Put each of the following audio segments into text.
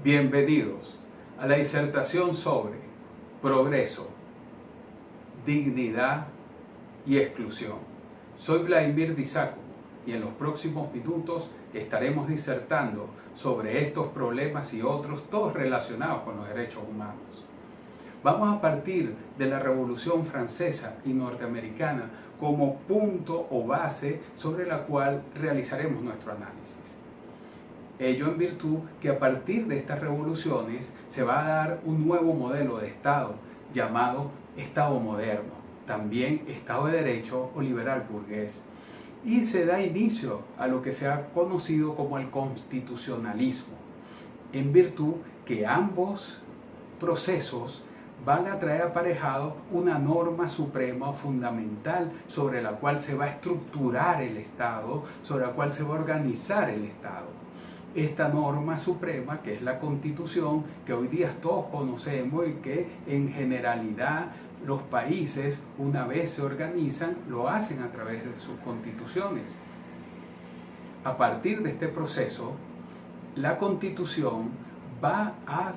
Bienvenidos a la disertación sobre progreso, dignidad y exclusión. Soy Vladimir Dizácovo y en los próximos minutos estaremos disertando sobre estos problemas y otros, todos relacionados con los derechos humanos. Vamos a partir de la Revolución Francesa y Norteamericana como punto o base sobre la cual realizaremos nuestro análisis. Ello en virtud que a partir de estas revoluciones se va a dar un nuevo modelo de Estado llamado Estado moderno, también Estado de Derecho o liberal burgués. Y se da inicio a lo que se ha conocido como el constitucionalismo, en virtud que ambos procesos van a traer aparejado una norma suprema o fundamental sobre la cual se va a estructurar el Estado, sobre la cual se va a organizar el Estado. Esta norma suprema, que es la Constitución, que hoy día todos conocemos y que en generalidad los países, una vez se organizan, lo hacen a través de sus constituciones. A partir de este proceso, la Constitución va a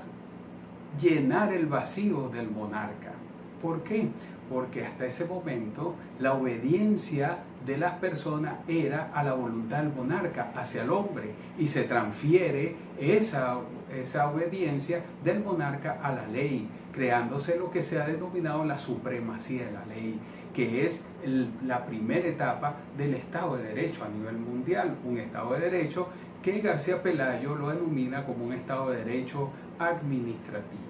llenar el vacío del monarca. ¿Por qué? Porque hasta ese momento la obediencia de las personas era a la voluntad del monarca, hacia el hombre, y se transfiere esa obediencia del monarca a la ley, creándose lo que se ha denominado la supremacía de la ley, que es la primera etapa del Estado de Derecho a nivel mundial, un Estado de Derecho que García Pelayo lo denomina como un Estado de Derecho administrativo.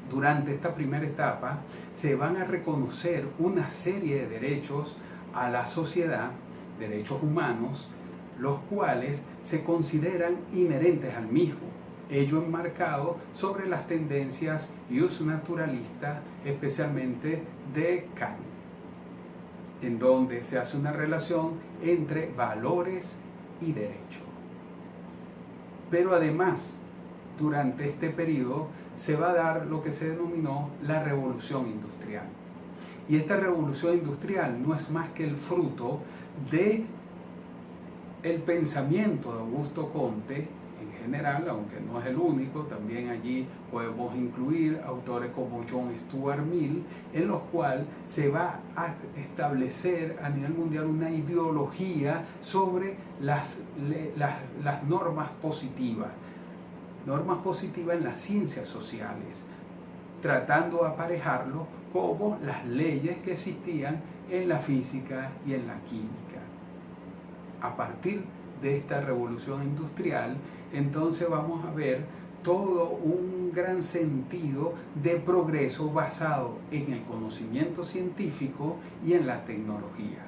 Durante esta primera etapa se van a reconocer una serie de derechos a la sociedad, derechos humanos, los cuales se consideran inherentes al mismo, ello enmarcado sobre las tendencias justnaturalistas, especialmente de Kant, en donde se hace una relación entre valores y derecho. Pero además, durante este periodo se va a dar lo que se denominó la Revolución Industrial. Y esta Revolución Industrial no es más que el fruto de el pensamiento de Augusto Comte en general, aunque no es el único, también allí podemos incluir autores como John Stuart Mill, en los cuales se va a establecer a nivel mundial una ideología sobre las normas positivas en las ciencias sociales, tratando de aparejarlo como las leyes que existían en la física y en la química. A partir de esta revolución industrial, entonces vamos a ver todo un gran sentido de progreso basado en el conocimiento científico y en la tecnología.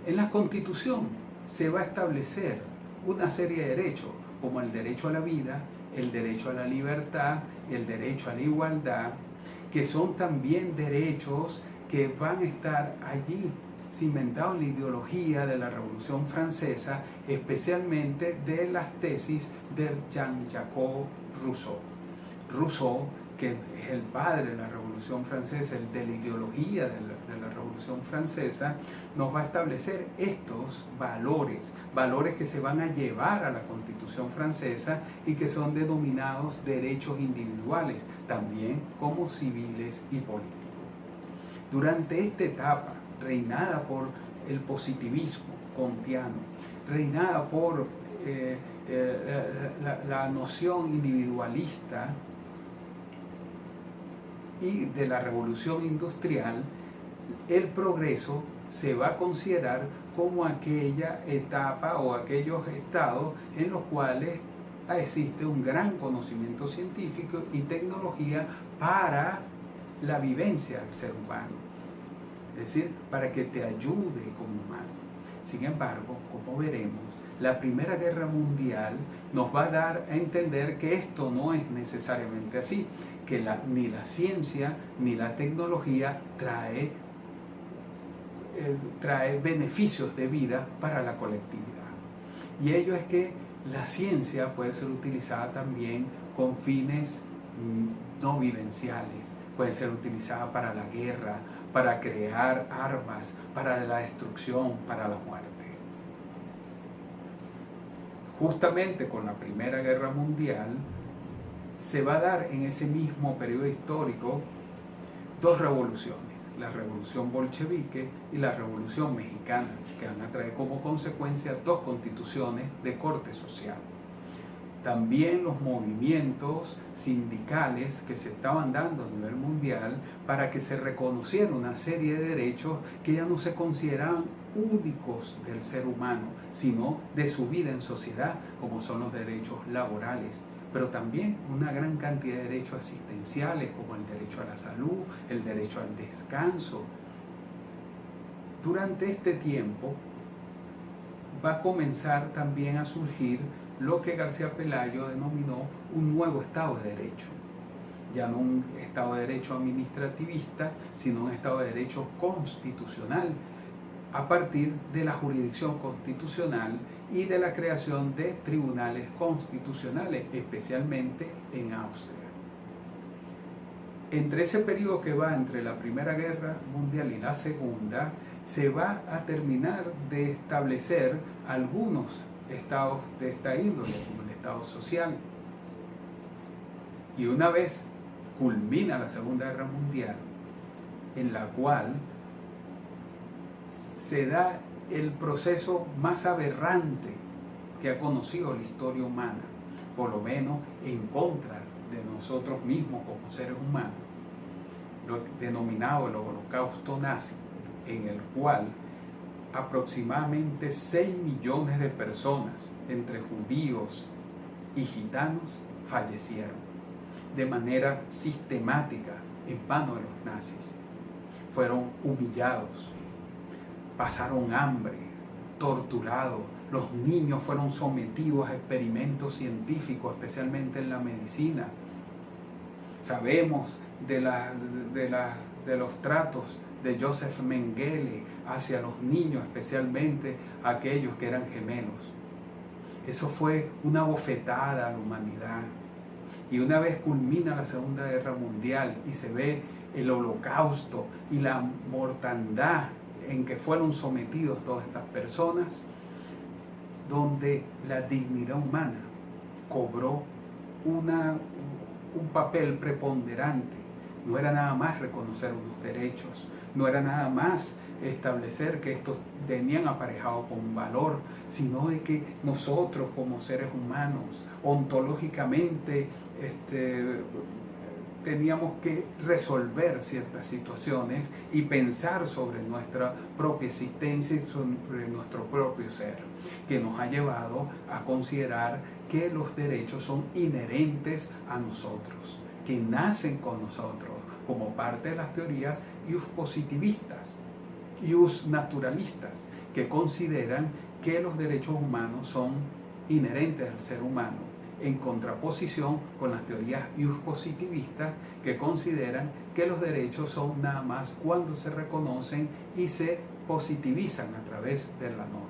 En la Constitución se va a establecer una serie de derechos, como el derecho a la vida, el derecho a la libertad, el derecho a la igualdad, que son también derechos que van a estar allí cimentados en la ideología de la Revolución Francesa, especialmente de las tesis de Jean-Jacques Rousseau. Rousseau, que es el padre de la Revolución Francesa, el de la ideología de la Revolución Francesa, nos va a establecer estos valores que se van a llevar a la Constitución francesa y que son denominados derechos individuales, también como civiles y políticos. Durante esta etapa, reinada por el positivismo kantiano, reinada por la noción individualista y de la revolución industrial, el progreso se va a considerar como aquella etapa o aquellos estados en los cuales existe un gran conocimiento científico y tecnología para la vivencia del ser humano, es decir, para que te ayude como humano. Sin embargo, como veremos, la Primera Guerra Mundial nos va a dar a entender que esto no es necesariamente así, que ni la ciencia ni la tecnología trae beneficios de vida para la colectividad. Y ello es que la ciencia puede ser utilizada también con fines no vivenciales, puede ser utilizada para la guerra, para crear armas, para la destrucción, para la muerte. Justamente con la Primera Guerra Mundial se va a dar en ese mismo periodo histórico dos revoluciones, la revolución bolchevique y la revolución mexicana, que van a traer como consecuencia dos constituciones de corte social. También los movimientos sindicales que se estaban dando a nivel mundial para que se reconociera una serie de derechos que ya no se consideraban únicos del ser humano, sino de su vida en sociedad, como son los derechos laborales, pero también una gran cantidad de derechos asistenciales, como el derecho a la salud, el derecho al descanso. Durante este tiempo va a comenzar también a surgir lo que García Pelayo denominó un nuevo Estado de Derecho. Ya no un Estado de Derecho administrativista, sino un Estado de Derecho constitucional, a partir de la jurisdicción constitucional y de la creación de tribunales constitucionales, especialmente en Austria. Entre ese periodo que va entre la Primera Guerra Mundial y la Segunda, se va a terminar de establecer algunos estados de esta índole, como el Estado social. Y una vez culmina la Segunda Guerra Mundial, en la cual se da el proceso más aberrante que ha conocido la historia humana, por lo menos en contra de nosotros mismos como seres humanos, lo denominado el Holocausto nazi, en el cual aproximadamente 6 millones de personas, entre judíos y gitanos, fallecieron de manera sistemática en manos de los nazis. Fueron humillados, pasaron hambre, torturados, los niños fueron sometidos a experimentos científicos, especialmente en la medicina. Sabemos de los tratos de Joseph Mengele hacia los niños, especialmente aquellos que eran gemelos. Eso fue una bofetada a la humanidad. Y una vez culmina la Segunda Guerra Mundial y se ve el holocausto y la mortandad en que fueron sometidos todas estas personas, donde la dignidad humana cobró un papel preponderante. No era nada más reconocer unos derechos, no era nada más establecer que estos venían aparejados con un valor, sino de que nosotros como seres humanos, ontológicamente, teníamos que resolver ciertas situaciones y pensar sobre nuestra propia existencia y sobre nuestro propio ser, que nos ha llevado a considerar que los derechos son inherentes a nosotros, que nacen con nosotros, como parte de las teorías positivistas y naturalistas, que consideran que los derechos humanos son inherentes al ser humano, en contraposición con las teorías positivistas, que consideran que los derechos son nada más cuando se reconocen y se positivizan a través de la norma.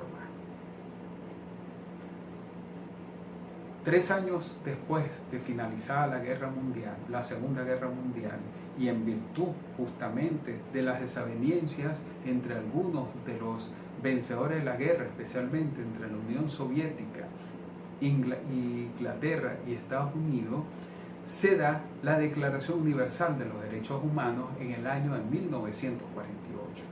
3 años después de finalizada la Guerra Mundial, la Segunda Guerra Mundial, y en virtud justamente de las desavenencias entre algunos de los vencedores de la guerra, especialmente entre la Unión Soviética, Inglaterra y Estados Unidos, se da la Declaración Universal de los Derechos Humanos en el año de 1948.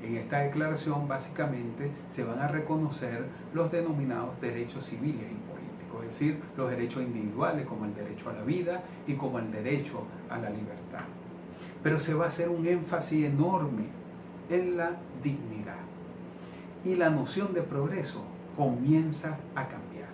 En esta declaración básicamente se van a reconocer los denominados derechos civiles y políticos, es decir, los derechos individuales como el derecho a la vida y como el derecho a la libertad. Pero se va a hacer un énfasis enorme en la dignidad y la noción de progreso comienza a cambiar.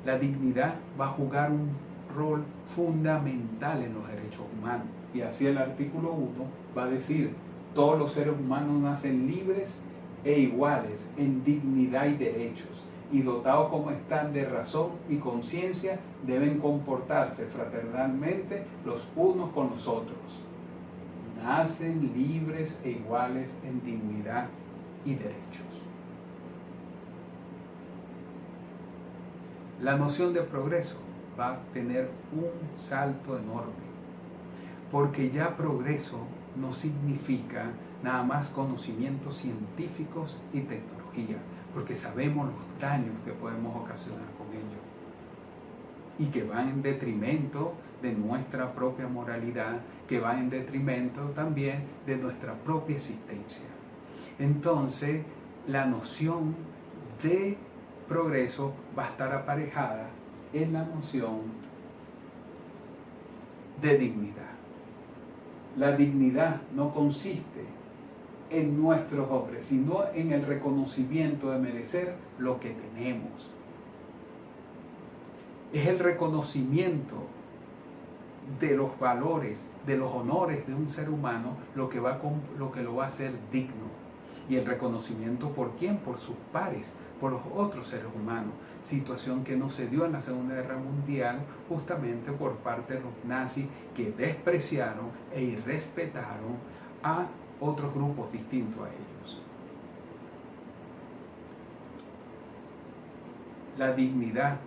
La dignidad va a jugar un rol fundamental en los derechos humanos. Y así el artículo 1 va a decir: todos los seres humanos nacen libres e iguales en dignidad y derechos, y dotados como están de razón y conciencia, deben comportarse fraternalmente los unos con los otros. Nacen libres e iguales en dignidad y derechos. La noción de progreso va a tener un salto enorme, porque ya progreso no significa nada más conocimientos científicos y tecnología. porque sabemos los daños que podemos ocasionar con ello y que van en detrimento de nuestra propia moralidad, que van en detrimento también de nuestra propia existencia. Entonces, la noción de progreso va a estar aparejada en la noción de dignidad. La dignidad no consiste en nuestros hombres, sino en el reconocimiento de merecer lo que tenemos. Es el reconocimiento de los valores, de los honores de un ser humano lo que lo va a hacer digno. Y el reconocimiento ¿por quién? Por sus pares, por los otros seres humanos. Situación que no se dio en la Segunda Guerra Mundial justamente por parte de los nazis, que despreciaron e irrespetaron a otros grupos distintos a ellos. La dignidad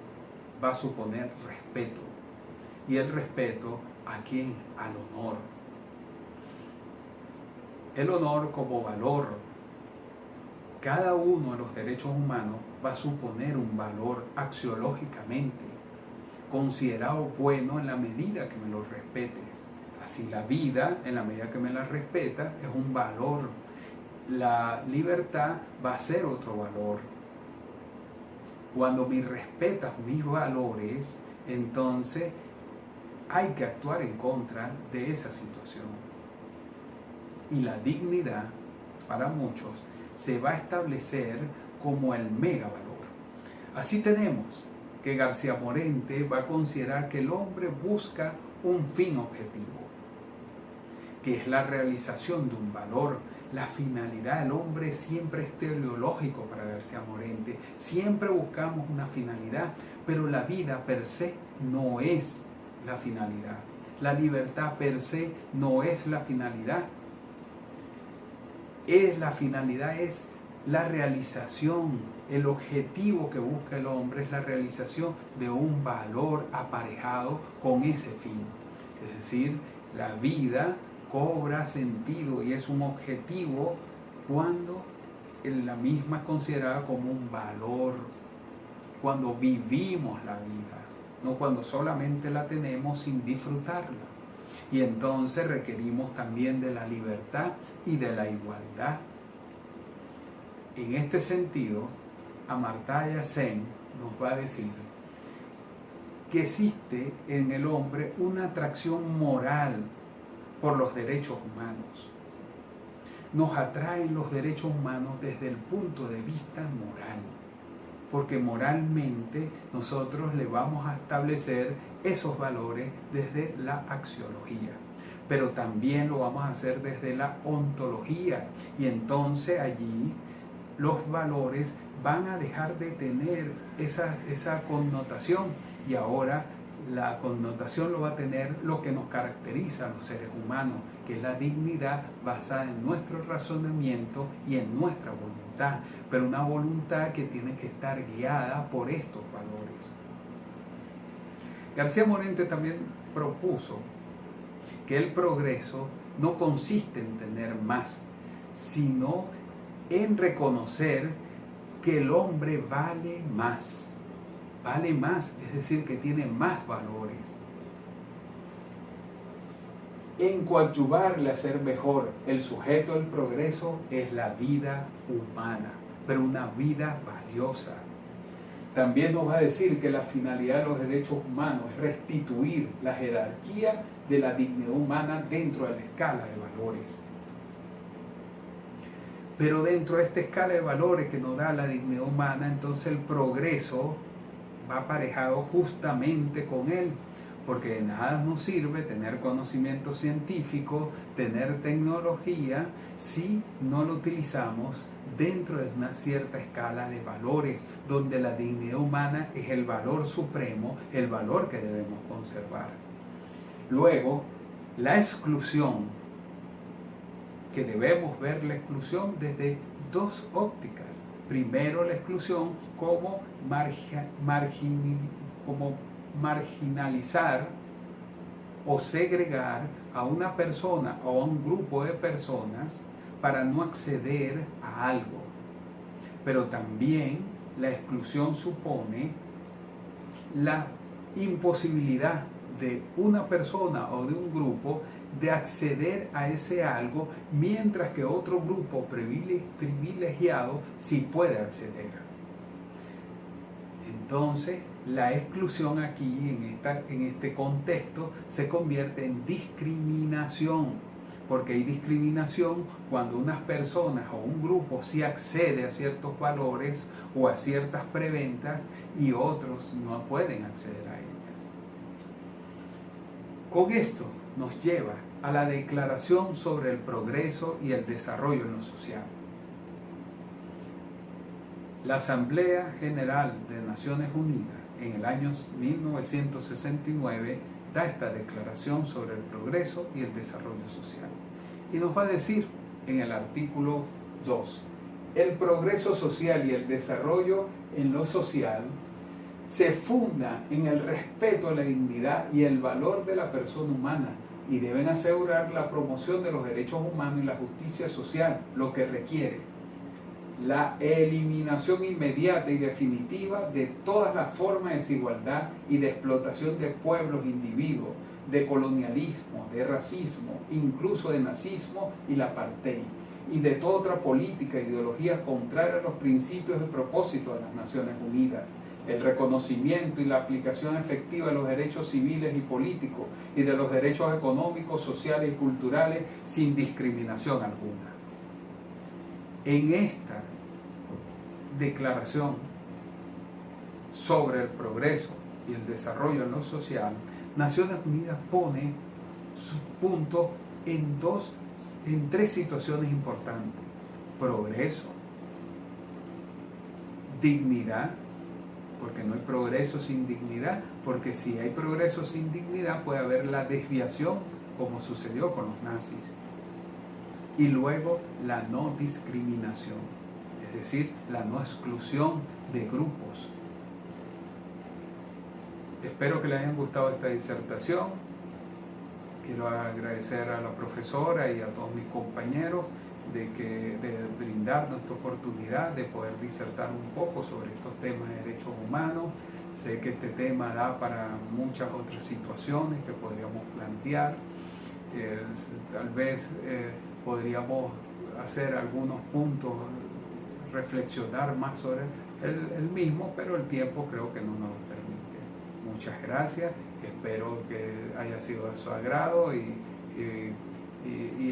va a suponer respeto. Y el respeto, ¿a quién? Al honor. El honor como valor. Cada uno de los derechos humanos va a suponer un valor axiológicamente, considerado bueno en la medida que me lo respetes. Así la vida, en la medida que me la respetas, es un valor. La libertad va a ser otro valor. Cuando me respetas mis valores, entonces hay que actuar en contra de esa situación. Y la dignidad, para muchos, se va a establecer como el mega valor. Así tenemos que García Morente va a considerar que el hombre busca un fin objetivo, que es la realización de un valor. La finalidad del hombre siempre es teleológico para García Morente. Siempre buscamos una finalidad, pero la vida per se no es la finalidad. La libertad per se no es la finalidad. La finalidad es la realización, el objetivo que busca el hombre es la realización de un valor aparejado con ese fin. Es decir, la vida cobra sentido y es un objetivo cuando la misma es considerada como un valor, cuando vivimos la vida, no cuando solamente la tenemos sin disfrutarla. Y entonces requerimos también de la libertad y de la igualdad. En este sentido, Amartya Sen nos va a decir que existe en el hombre una atracción moral por los derechos humanos. Nos atraen los derechos humanos desde el punto de vista moral, porque moralmente nosotros le vamos a establecer esos valores desde la axiología, pero también lo vamos a hacer desde la ontología, y entonces allí los valores van a dejar de tener esa connotación, y ahora la connotación lo va a tener lo que nos caracteriza a los seres humanos, que es la dignidad basada en nuestro razonamiento y en nuestra voluntad, pero una voluntad que tiene que estar guiada por estos valores. García Morente también propuso que el progreso no consiste en tener más, sino en reconocer que el hombre vale más, es decir, que tiene más valores. En coadyuvarle a ser mejor, el sujeto del progreso es la vida humana, pero una vida valiosa. También nos va a decir que la finalidad de los derechos humanos es restituir la jerarquía de la dignidad humana dentro de la escala de valores. Pero dentro de esta escala de valores que nos da la dignidad humana, entonces el progreso va aparejado justamente con él, porque de nada nos sirve tener conocimiento científico, tener tecnología, si no lo utilizamos dentro de una cierta escala de valores, donde la dignidad humana es el valor supremo, el valor que debemos conservar. Luego, la exclusión, que debemos ver la exclusión desde dos ópticas. Primero, la exclusión como marginalizar o segregar a una persona o a un grupo de personas para no acceder a algo. pero también la exclusión supone la imposibilidad de una persona o de un grupo de acceder a ese algo, mientras que otro grupo privilegiado sí puede acceder. Entonces, la exclusión aquí, en este contexto, se convierte en discriminación, porque hay discriminación cuando unas personas o un grupo sí accede a ciertos valores o a ciertas preventas y otros no pueden acceder a ellas. Con esto nos lleva a la Declaración sobre el Progreso y el Desarrollo en lo Social. La Asamblea General de Naciones Unidas en el año 1969 da esta Declaración sobre el Progreso y el Desarrollo Social. Y nos va a decir en el artículo 2, el progreso social y el desarrollo en lo social se funda en el respeto a la dignidad y el valor de la persona humana y deben asegurar la promoción de los derechos humanos y la justicia social, lo que requiere la eliminación inmediata y definitiva de todas las formas de desigualdad y de explotación de pueblos, individuos, de colonialismo, de racismo, incluso de nazismo y la apartheid, y de toda otra política e ideología contraria a los principios y propósitos de las Naciones Unidas, el reconocimiento y la aplicación efectiva de los derechos civiles y políticos y de los derechos económicos, sociales y culturales sin discriminación alguna. En esta declaración sobre el progreso y el desarrollo en lo social, Naciones Unidas pone su punto en tres situaciones importantes: progreso, dignidad, porque no hay progreso sin dignidad, porque si hay progreso sin dignidad puede haber la desviación, como sucedió con los nazis. Y luego la no discriminación, es decir, la no exclusión de grupos. Espero que les haya gustado esta disertación. Quiero agradecer a la profesora y a todos mis compañeros de brindarnos esta oportunidad de poder disertar un poco sobre estos temas de derechos humanos. Sé que este tema da para muchas otras situaciones que podríamos plantear. Tal vez podríamos hacer algunos puntos, reflexionar más sobre el mismo, pero el tiempo creo que no nos lo permite. Muchas gracias, espero que haya sido de su agrado y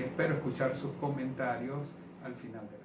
espero escuchar sus comentarios al final de la